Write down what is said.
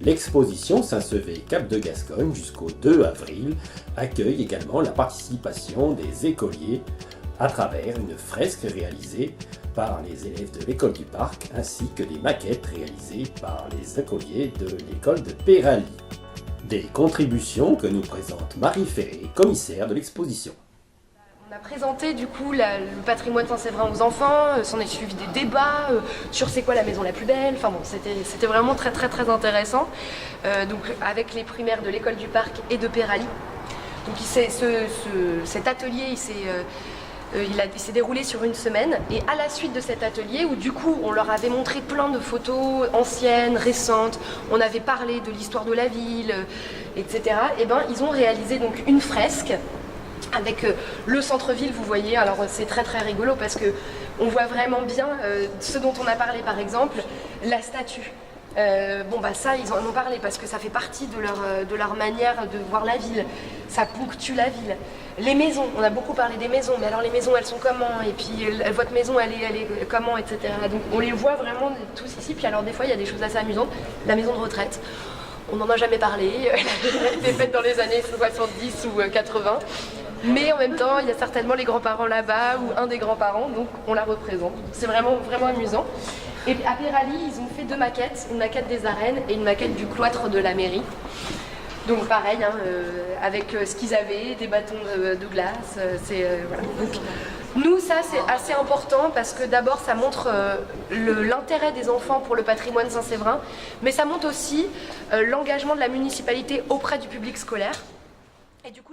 L'exposition Saint-Sevé Cap de Gascogne jusqu'au 2 avril accueille également la participation des écoliers à travers une fresque réalisée par les élèves de l'école du Parc ainsi que des maquettes réalisées par les écoliers de l'école de Péraly. Des contributions que nous présente Marie Ferré, commissaire de l'exposition. On a présenté du coup le patrimoine Saint-Séverin aux enfants, s'en est suivi des débats sur c'est quoi la maison la plus belle, enfin bon, c'était vraiment très intéressant. Donc avec les primaires de l'école du Parc et de Péraly. Donc cet atelier il s'est déroulé sur une semaine et à la suite de cet atelier où du coup on leur avait montré plein de photos anciennes, récentes, on avait parlé de l'histoire de la ville, etc. Et ben ils ont réalisé donc une fresque avec le centre-ville, vous voyez, alors c'est très rigolo parce que on voit vraiment bien ce dont on a parlé par exemple, la statue. Ça ils en ont parlé parce que ça fait partie de leur manière de voir la ville, ça ponctue la ville. Les maisons, on a beaucoup parlé des maisons, mais alors les maisons elles sont comment, et puis votre maison elle est comment, etc. Donc on les voit vraiment tous ici, puis alors des fois il y a des choses assez amusantes, la maison de retraite. On n'en a jamais parlé, elle a été faite dans les années 70 ou 80, mais en même temps il y a certainement les grands-parents là-bas ou un des grands-parents, donc on la représente. C'est vraiment amusant. Et à Péraly, ils ont fait deux maquettes, une maquette des arènes et une maquette du cloître de la mairie. Donc pareil, avec ce qu'ils avaient, des bâtons de glace, voilà. Donc, nous, ça c'est assez important parce que d'abord ça montre l'intérêt des enfants pour le patrimoine Saint-Séverin, mais ça montre aussi l'engagement de la municipalité auprès du public scolaire. Et du coup,